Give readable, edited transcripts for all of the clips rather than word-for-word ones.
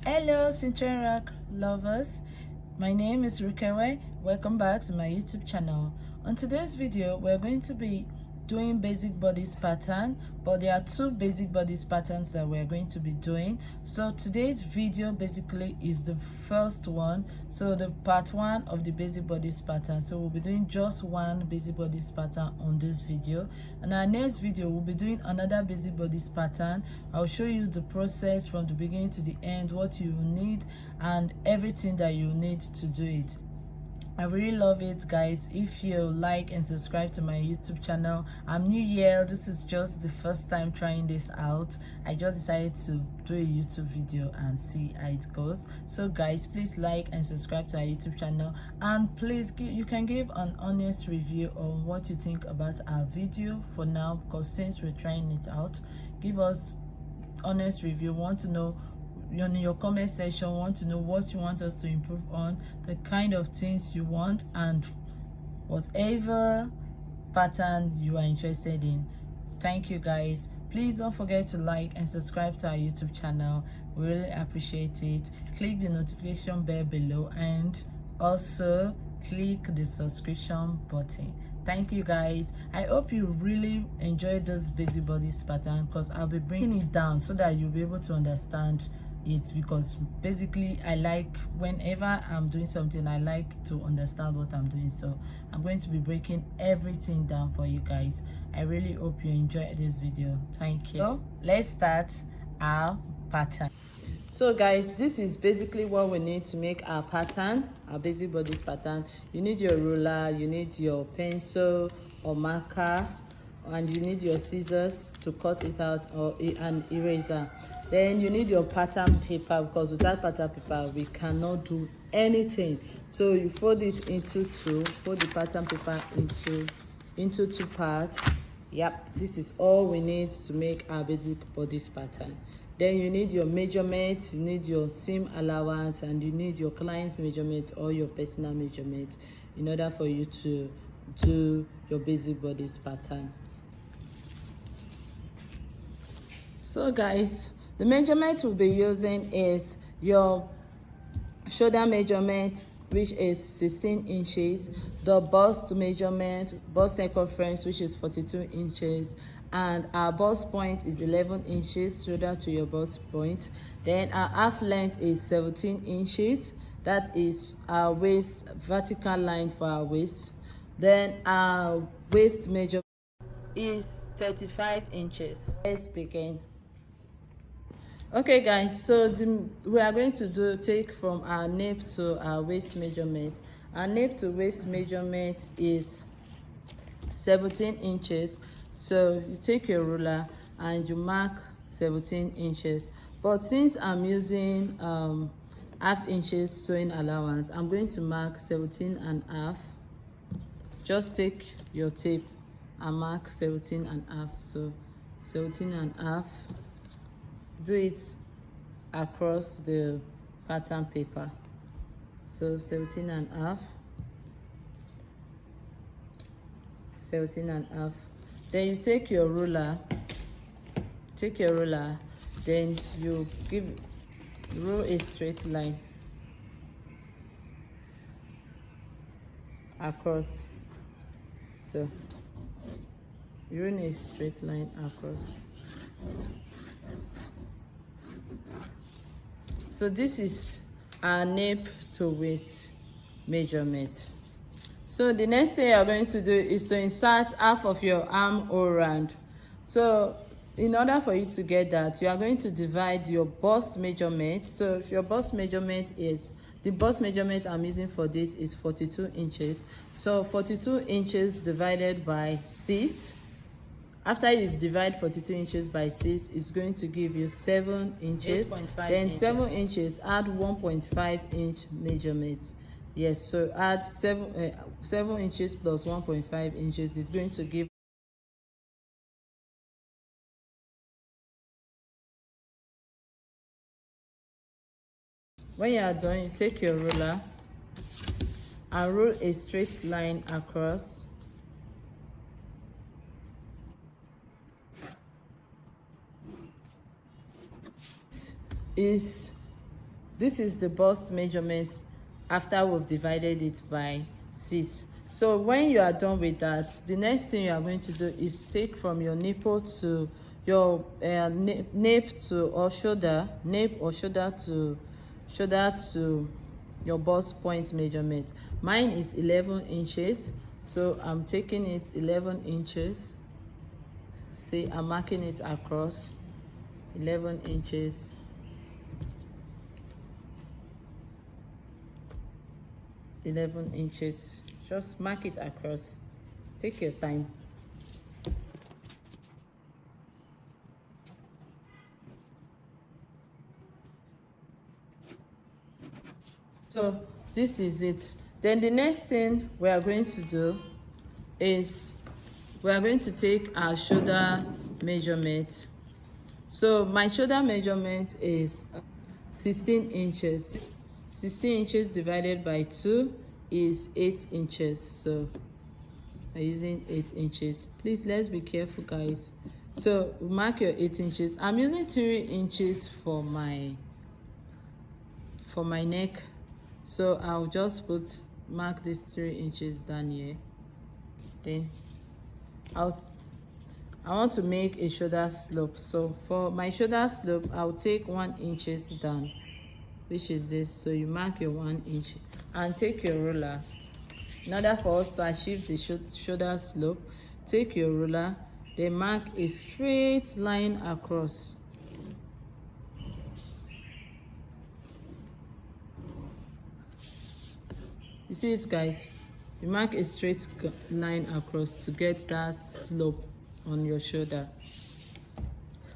Hello Cintrain lovers, my name is Rukewe. Welcome back to my YouTube channel. On today's video we're going to be doing basic bodice pattern, but there are two basic bodice patterns that we're going to be doing. So today's video basically is the first one, so the part one of the basic bodice pattern. So we'll be doing just one basic bodice pattern on this video, and our next video we'll be doing another basic bodice pattern. I'll show you the process from the beginning to the end, what you need and everything that you need to do it. I really love it, guys. If you like and subscribe to my YouTube channel, I'm new here. This is just the first time trying this out. I just decided to do a YouTube video and see how it goes. So guys, please like and subscribe to our YouTube channel, and please you can give an honest review on what you think about our video for now, because since we're trying it out, give us honest review. Want to know in your comment section, want to know what you want us to improve on, the kind of things you want, and whatever pattern you are interested in. Thank you, guys. Please don't forget to like and subscribe to our YouTube channel. We really appreciate it. Click the notification bell below and also click the subscription button. Thank you, guys. I hope you really enjoyed this basic bodice pattern, because I'll be bringing it down so that you'll be able to understand it, because basically I like, whenever I'm doing something, I like to understand what I'm doing. So I'm going to be breaking everything down for you guys. I really hope you enjoy this video. Thank you. So let's start our pattern. So guys, this is basically what we need to make our pattern, our basic bodice pattern. You need your ruler, you need your pencil or marker, and you need your scissors to cut it out, or an eraser. Then you need your pattern paper, because without pattern paper we cannot do anything. So you fold it into two, fold the pattern paper into two parts. Yep, this is all we need to make our basic bodice pattern. Then you need your measurements, you need your seam allowance, and you need your client's measurement or your personal measurement in order for you to do your basic bodice pattern. So guys, the measurement we'll be using is your shoulder measurement, which is 16 inches, the bust measurement, bust circumference, which is 42 inches, and our bust point is 11 inches, shoulder to your bust point. Then our half length is 17 inches, that is our waist, vertical line for our waist. Then our waist measurement is 35 inches. Let's begin. Okay guys, so we are going to take from our nape to our waist measurement. Our nape to waist measurement is 17 inches. So you take your ruler and you mark 17 inches. But since I'm using half inches sewing allowance, I'm going to mark 17 and a half. Just take your tape and mark 17 and a half. So 17 and a half. Do it across the pattern paper. So 17 and a half, 17 and a half. Then you take your ruler, then you roll a straight line across. So you roll a straight line across. So this is our nape to waist measurement. So the next thing you're going to do is to insert half of your armhole round. So in order for you to get that, you are going to divide your bust measurement. So if your bust measurement is, the bust measurement I'm using for this is 42 inches. So 42 inches divided by 6. After you divide 42 inches by 6, it's going to give you 7 inches. Then inches. 7 inches, add 1.5 inch measurement. Yes, so add 7 inches plus 1.5 inches is going to give. When you are done, you take your ruler and roll a straight line across. Is this is the bust measurement after we've divided it by 6. So when you are done with that, the next thing you are going to do is take from your nipple to your nape to or shoulder, nape or shoulder to your bust point measurement. Mine is 11 inches, so I'm taking it 11 inches. See, I'm marking it across 11 inches. Just mark it across. Take your time. So this is it. Then the next thing we are going to do is we are going to take our shoulder measurement. So my shoulder measurement is 16 inches. 16 inches divided by 2 is 8 inches. So I'm using 8 inches. Please, let's be careful, guys. So mark your 8 inches. I'm using 3 inches for my neck. So I'll just mark these 3 inches down here. Then I want to make a shoulder slope. So for my shoulder slope, I'll take 1 inch down, which is this. So you mark your 1 inch and take your ruler. In order for us to achieve the shoulder slope, take your ruler, then mark a straight line across. You see it, guys? You mark a straight line across to get that slope on your shoulder.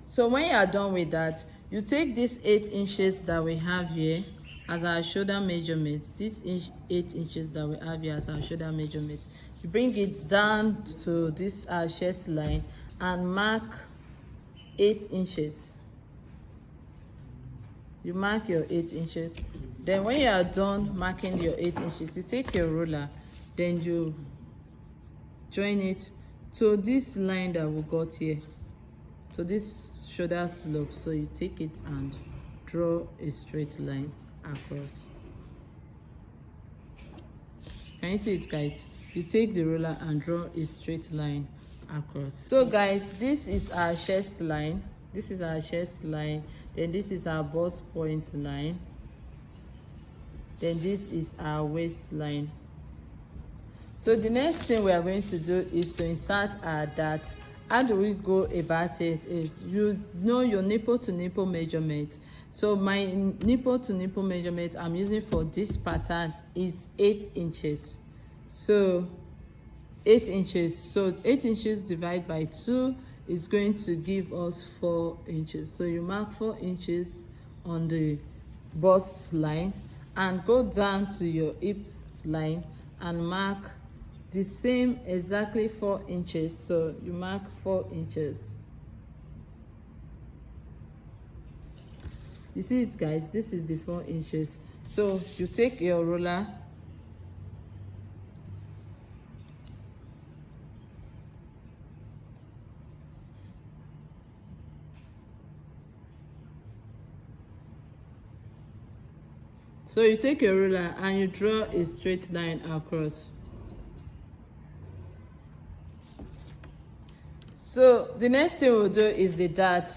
So when you are done with that, you take these 8 inches that we have here as our shoulder measurement. This 8 inches that we have here as our shoulder measurement. You bring it down to this chest line and mark 8 inches. You mark your 8 inches. Then when you are done marking your 8 inches, you take your ruler, then you join it to this line that we got here, to this shoulder slope. So you take it and draw a straight line across. Can you see it, guys? You take the ruler and draw a straight line across. So guys, this is our chest line. This is our chest line. Then this is our bust point line. Then this is our waistline. So the next thing we are going to do is to insert our dart. How do we go about it? Is you know your nipple to nipple measurement. So my nipple to nipple measurement I'm using for this pattern is 8 inches. So 8 inches. So 8 inches divided by 2 is going to give us 4 inches. So you mark 4 inches on the bust line and go down to your hip line and mark the same exactly 4 inches. So you mark 4 inches. You see it, guys? This is the 4 inches. So you take your ruler, so you take your ruler and you draw a straight line across. So the next thing we'll do is the dart.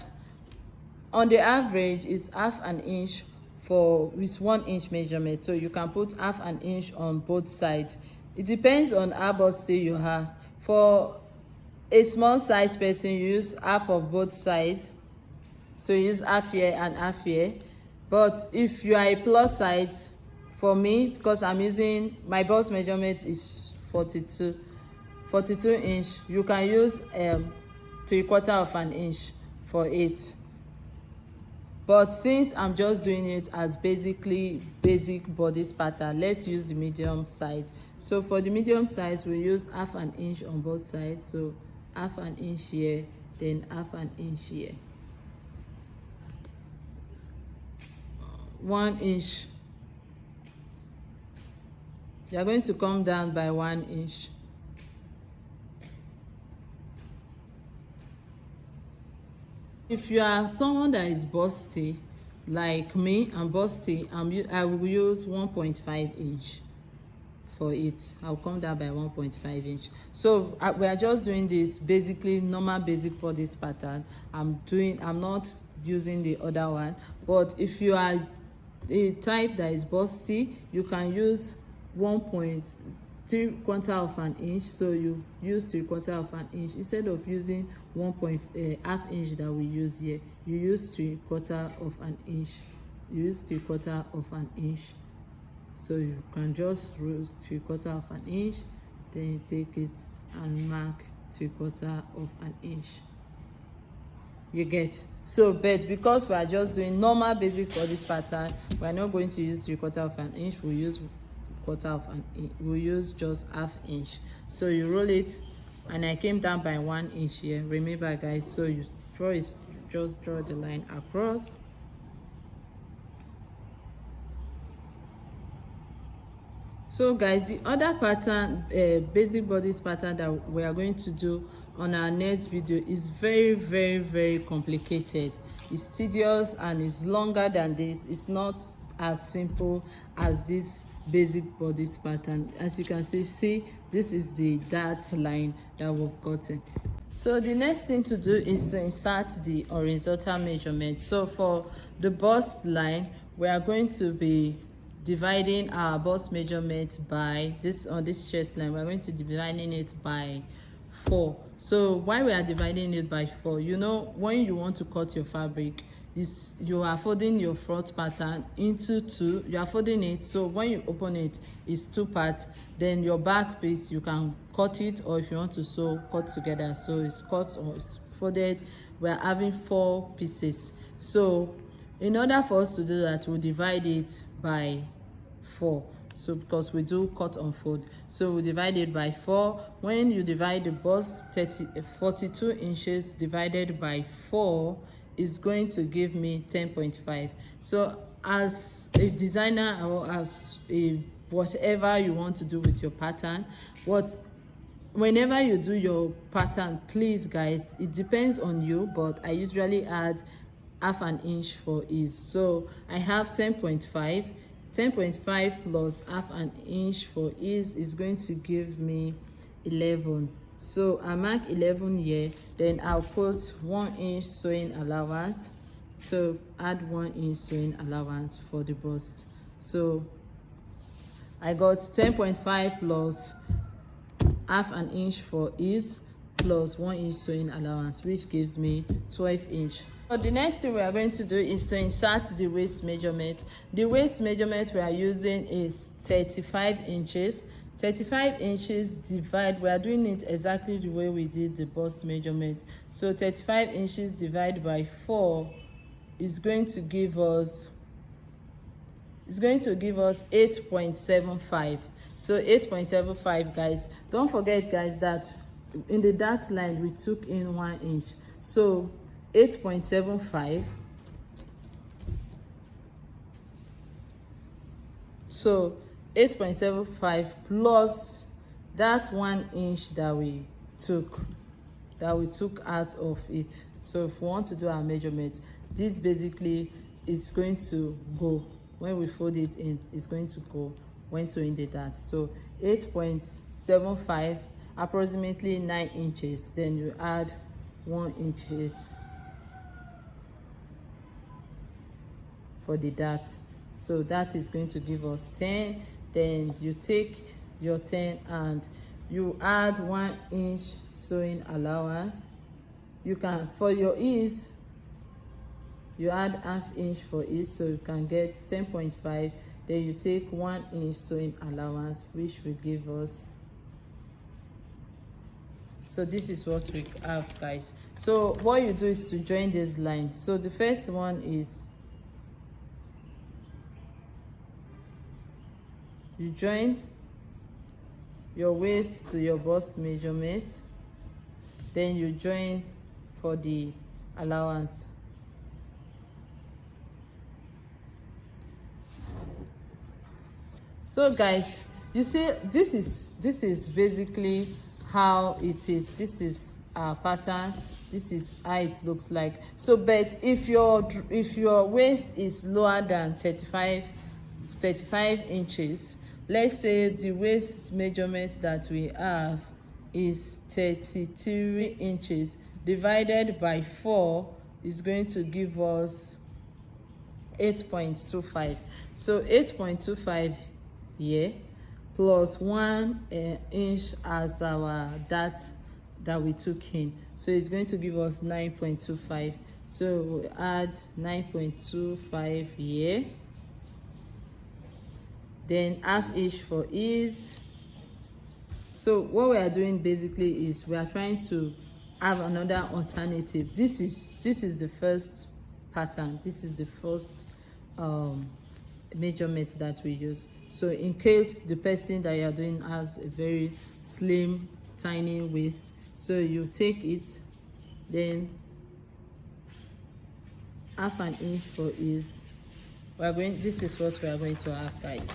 On the average is half an inch with 1 inch measurement. So you can put half an inch on both sides. It depends on how busty you have. For a small size person, you use half of both sides. So you use half here and half here. But if you are a plus size, for me, because I'm using my bust measurement is 42 inch, you can use 3/4 of an inch for it. But since I'm just doing it as basic bodice pattern, let's use the medium size. So for the medium size, we use half an inch on both sides. So half an inch here, then half an inch here. 1 inch. You are going to come down by 1 inch. If you are someone that is busty like me and Bodice, I will use 1.5 inch for it. I'll come down by 1.5 inch. So we are just doing this basically normal basic bodice pattern. I'm not using the other one, but if you are a type that is busty, you can use 1.3/4 of an inch. So you use 3/4 of an inch instead of using 1.5 inch that we use here. You use 3/4 of an inch. You use 3/4 of an inch. So you can just use 3/4 of an inch, then you take it and mark 3/4 of an inch. You get? So but because we are just doing normal basic bodice pattern, we are not going to use 3/4 of an inch. We'll use 1/4 of an inch. We'll use just 1/2 inch. So you roll it, and I came down by 1 inch here. Remember guys, so you just draw the line across. So guys, the other pattern, basic bodice pattern that we are going to do on our next video is very complicated. It's tedious and it's longer than this. It's not as simple as this basic bodice pattern. As you can see, this is the dart line that we've gotten. So the next thing to do is to insert the horizontal measurement. So for the bust line, we are going to be dividing our bust measurement by this. On this chest line, we're going to be dividing it by 4. So why we are dividing it by 4, you know, when you want to cut your fabric, you are folding your front pattern into 2. You are folding it, so when you open it, it's 2 parts. Then your back piece, you can cut it, or if you want to sew, cut together. So it's cut or it's folded. We are having 4 pieces. So in order for us to do that, we'll divide it by 4. So because we do cut and fold, so we divide it by 4. When you divide the bust, 42 inches divided by 4 is going to give me 10.5. So as a designer, or as a whatever you want to do with your pattern, whenever you do your pattern, please guys, it depends on you, but I usually add 1/2 inch for ease. So I have 10.5 plus 1/2 inch for ease is going to give me 11. So I mark 11 here, then I'll put 1 inch sewing allowance. So add 1 inch sewing allowance for the bust. So I got 10.5 plus 1/2 inch for ease plus 1 inch sewing allowance, which gives me 12 inch. So the next thing we are going to do is to insert the waist measurement. The waist measurement we are using is 35 inches. 35 inches divide, we are doing it exactly the way we did the bust measurement. So 35 inches divided by 4 is going to give us 8.75. So 8.75 guys. Don't forget guys that in the dart line we took in 1 inch. So 8.75. So 8.75 plus that 1 inch that we took out of it. So if we want to do our measurement, this basically is going to go when we fold it in. It's going to go when sewing the dart. So 8.75, approximately 9 inches. Then you add 1 inches for the dart. So that is going to give us 10. Then you take your 10 and you add 1 inch sewing allowance. You can, for your ease, you add 1/2 inch for ease, so you can get 10.5. Then you take 1 inch sewing allowance, which will give us. So this is what we have guys. So what you do is to join this line. So the first one is you join your waist to your bust measurement, then you join for the allowance. So guys, you see, this is basically how it is. This is our pattern. This is how it looks like. So but if your waist is lower than 35 inches, let's say the waist measurement that we have is 33 inches, divided by 4 is going to give us 8.25. So 8.25 here plus 1 inch as our that we took in, so it's going to give us 9.25. So we'll add 9.25 here, then half inch for ease. So what we are doing basically is we are trying to have another alternative. This is the first pattern, this is the first measurement that we use. So in case the person that you are doing has a very slim tiny waist, so you take it, then half an inch for ease. This is what we are going to have, guys.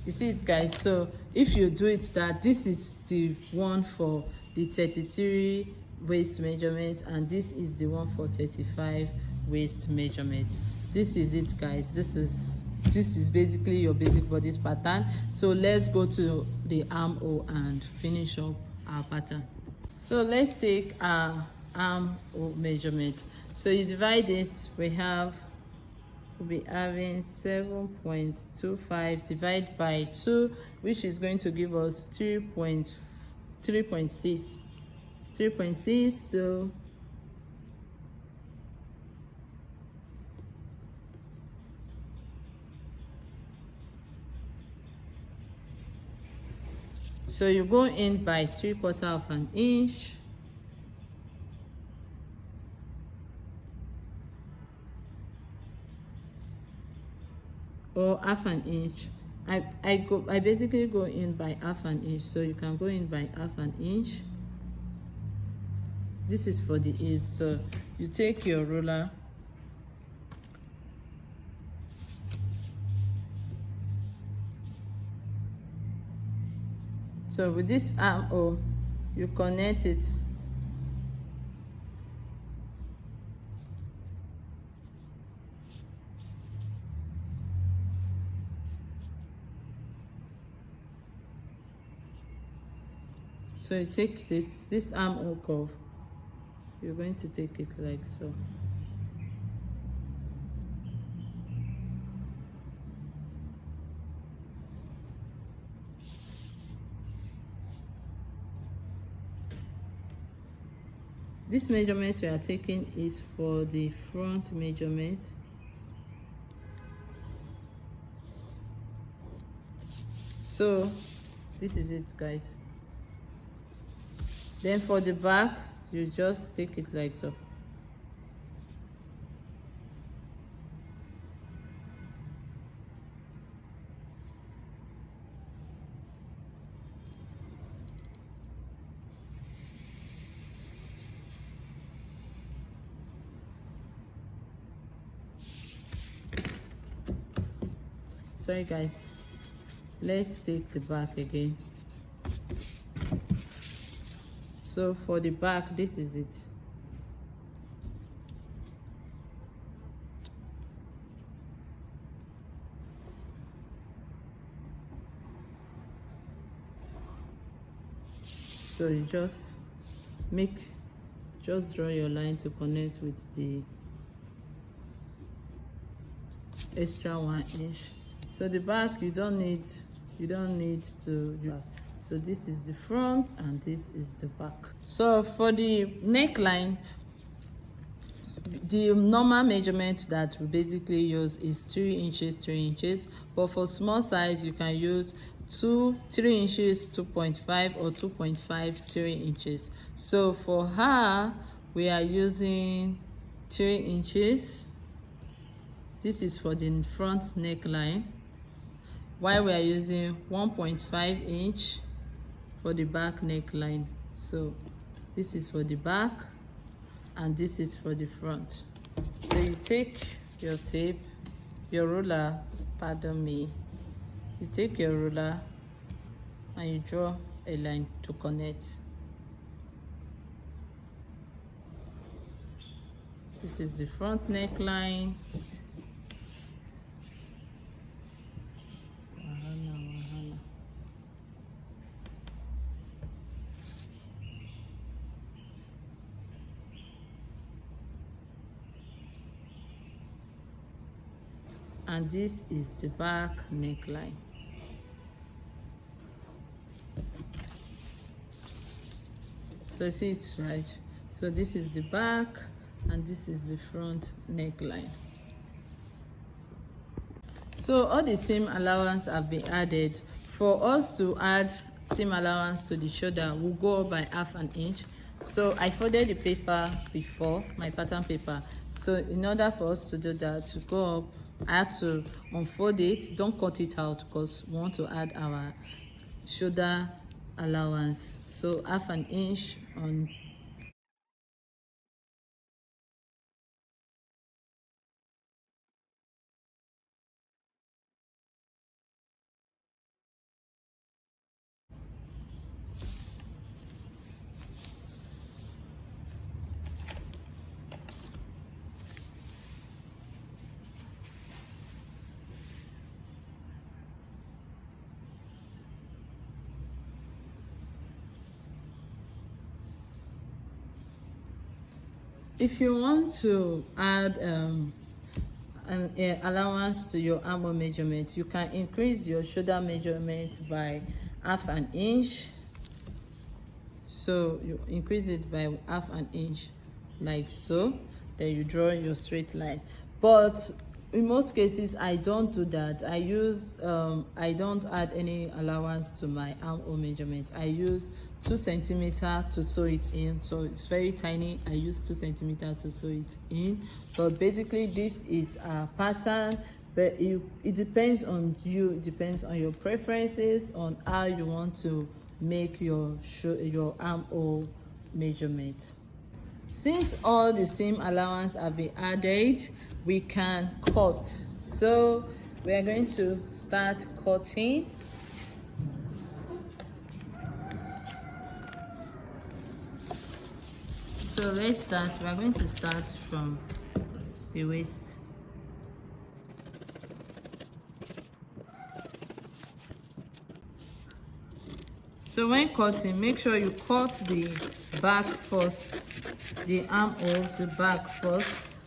You see it, guys? So if you do it, that this is the one for the 33 waist measurement, and this is the one for 35 waist measurement. This is it, guys. This is basically your basic bodice pattern. So let's go to the armhole and finish up our pattern. So let's take our armhole measurement. So you divide this, we'll be having 7.25 divided by 2, which is going to give us 3.6. So you go in by 3/4 of an inch. Or half an inch. I basically go in by half an inch, so you can go in by half an inch. This is for the ease. So you take your ruler, so with this armhole you connect it. So you take this armhole curve, you're going to take it like so. This measurement we are taking is for the front measurement. So this is it, guys. Then for the back, you just take it like so. Sorry guys, let's take the back again. So for the back, this is it. So you just draw your line to connect with the extra 1 inch. So the back, you don't need to do that. So this is the front and this is the back. So for the neckline, the normal measurement that we basically use is 3 inches, but for small size you can use 3 inches, 2.5, or 2.5, 3 inches. So for her, we are using 3 inches. This is for the front neckline, while we are using 1.5 inch for the back neckline. So this is for the back, and this is for the front. So you take your tape, your ruler, pardon me, you take your ruler and you draw a line to connect. This is the front neckline. And this is the back neckline. So see it's right. So this is the back and this is the front neckline. So all the seam allowance have been added. For us to add seam allowance to the shoulder, we'll go up by 1/2 inch. So I folded the paper before, my pattern paper. So in order for us to do that, to go up, I had to unfold it. Don't cut it out because we want to add our shoulder allowance. So 1/2 inch on if you want to add an allowance to your armhole measurement, you can increase your shoulder measurement by 1/2 inch. So you increase it by 1/2 inch like so, then you draw your straight line. But in most cases I don't do that. I use I don't add any allowance to my armhole measurement. I use 2 centimeters to sew it in, so it's very tiny. I use 2 centimeters to sew it in. But basically this is a pattern, but it depends on you. It depends on your preferences, on how you want to make your armhole measurement. Since all the seam allowance have been added, we can cut. So we are going to start cutting. So let's start. We are going to start from the waist. So when cutting, make sure you cut the back first, the armhole, the back first,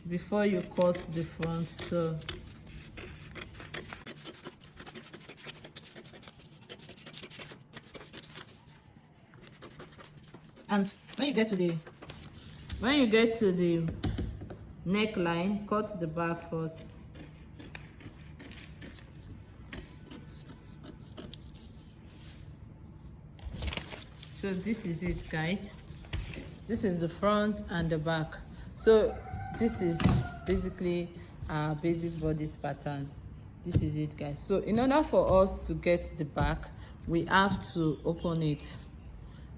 before you cut the front. So and when you get to the neckline, cut the back first. So this is it, guys. This is the front and the back. So this is basically our basic bodice pattern. This is it, guys. So in order for us to get the back, we have to open it.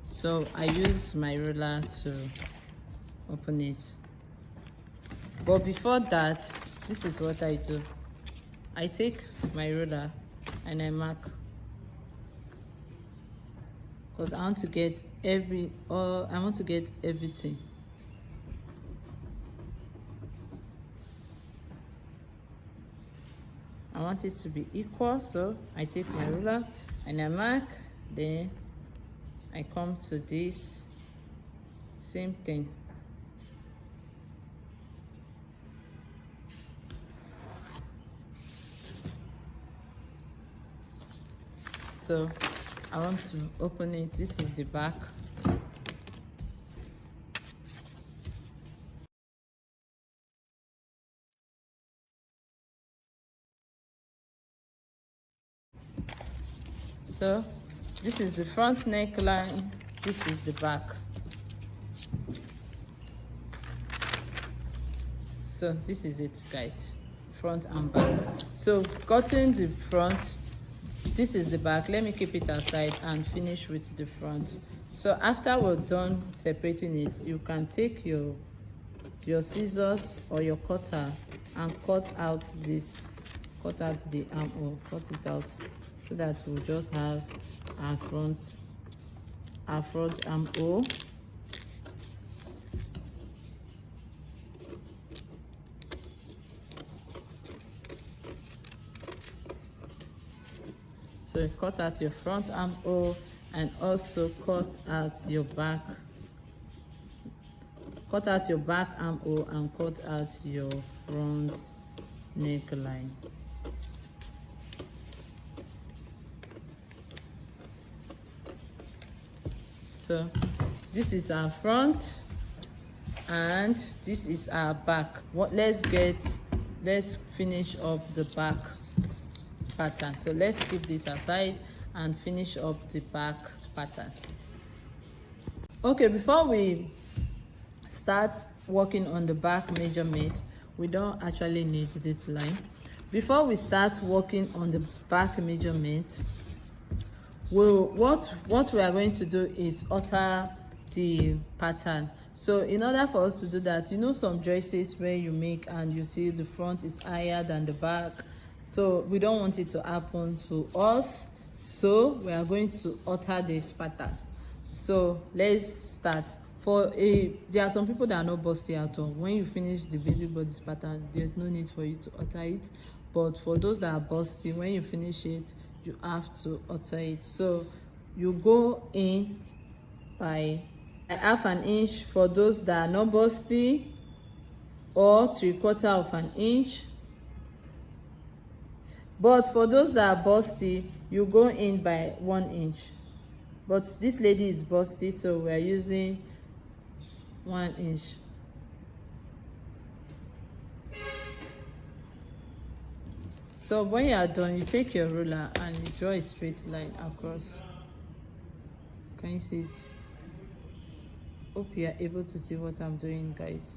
So I use my ruler to open it. But before that, this is what I do. I take my ruler and I mark, because I want to get everything. I want it to be equal, so I take my ruler and I mark. Then I come to this, same thing. So I want to open it. This is the back. So this is the front neckline, this is the back. So this is it, guys, front and back. So cutting the front, this is the back. Let me keep it aside and finish with the front. So after we're done separating it, you can take your scissors or your cutter and cut out the armhole, cut it out, so that we'll just have our front armhole. So you cut out your front armhole and also cut out your back. Cut out your back armhole and cut out your front neckline. So this is our front and this is our back. Let's finish up the back pattern. So let's keep this aside and finish up the back pattern. Okay, before we start working on the back measurement, we don't actually need this line. Before we start working on the back measurement, what we are going to do is alter the pattern. So in order for us to do that, you know some dresses where you make and you see the front is higher than the back, so we don't want it to happen to us, so we are going to alter this pattern. So let's start. There are some people that are not busty at all. When you finish the basic bodice pattern, there's no need for you to alter it, but for those that are busty, when you finish it, you have to alter it. So you go in by half an inch for those that are not busty, or 3/4 of an inch. But for those that are busty, you go in by 1 inch. But this lady is busty, so we are using 1 inch. So when you are done, you take your ruler and you draw a straight line across. Can you see it? Hope you are able to see what I'm doing, guys.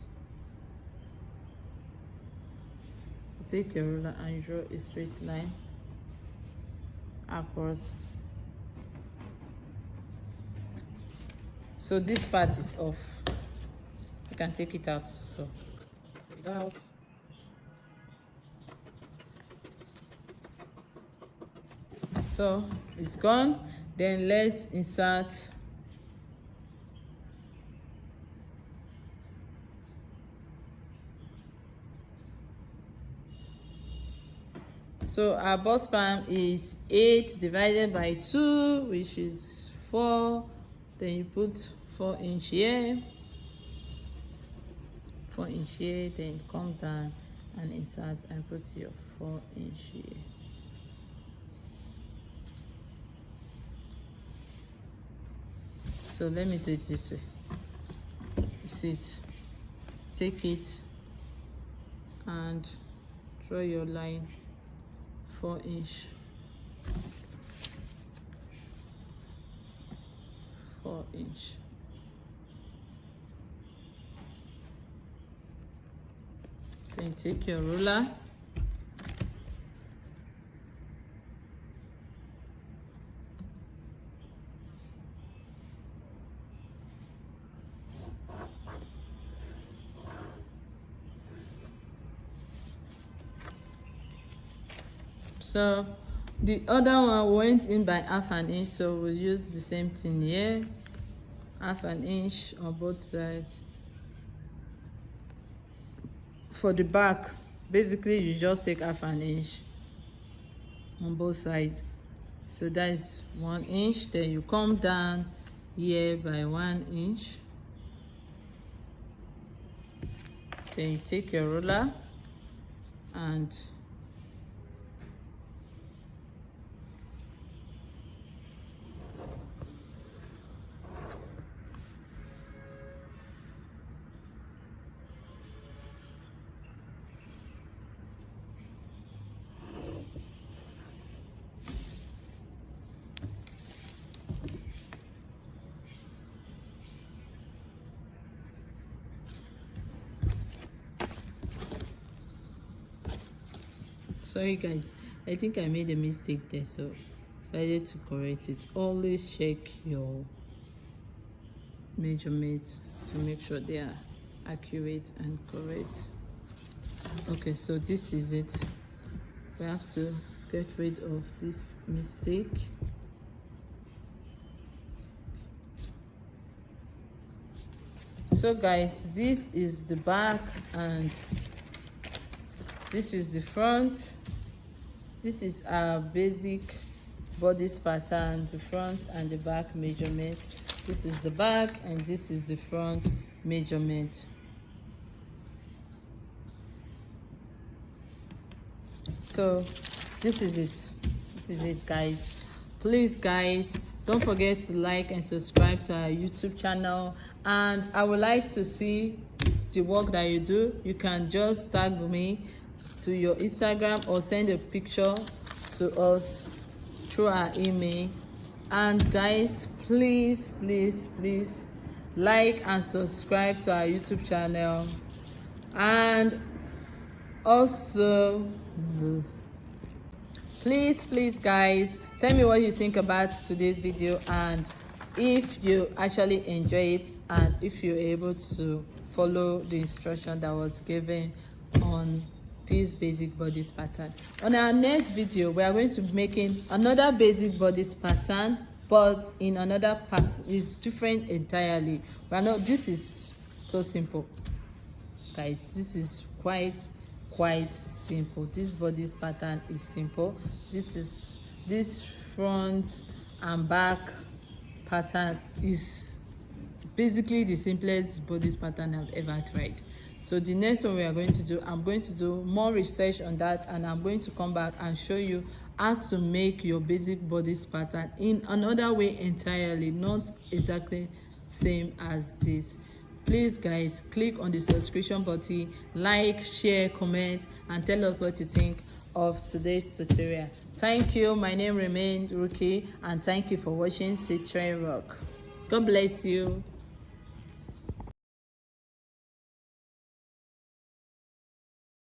You take your ruler and you draw a straight line across. So this part is off. You can take it out. So take it out. So it's gone. Then let's insert so our bust span is 8 divided by 2, which is 4. Then you put 4 inch here, 4 inch here, then come down and insert and put your 4 inch here. So let me do it this way. You see it, take it and draw your line 4 inch, 4 inch. Then take your ruler so the other one went in by half an inch, so we'll use the same thing here, half an inch on both sides. For the back, basically you just take half an inch on both sides, so that is 1 inch. Then you come down here by 1 inch. Then you take your ruler and sorry guys, I think I made a mistake there, so decided to correct it. Always check your measurements to make sure they are accurate and correct. Okay, so this is it. We have to get rid of this mistake. So guys, this is the back and this is the front. This is our basic bodice pattern, the front and the back measurement. This is the back and this is the front measurement. So this is it guys. Please guys, don't forget to like and subscribe to our YouTube channel, and I would like to see the work that you do. You can just tag me to your Instagram or send a picture to us through our email. And guys, please like and subscribe to our YouTube channel, and also please guys, tell me what you think about today's video, and if you actually enjoy it, and if you're able to follow the instruction that was given on this basic bodice pattern. On our next video, we are going to be making another basic bodice pattern, but in another part. It's different entirely. This is so simple guys. This is quite simple. This bodice pattern is simple. This front and back pattern is basically the simplest bodice pattern I've ever tried. So the next one we are going to do, I'm going to do more research on that, and I'm going to come back and show you how to make your basic bodice pattern in another way entirely, not exactly same as this. Please guys, click on the subscription button, like, share, comment, and tell us what you think of today's tutorial. Thank you. My name remains Ruki, and thank you for watching Citron Rock. God bless you.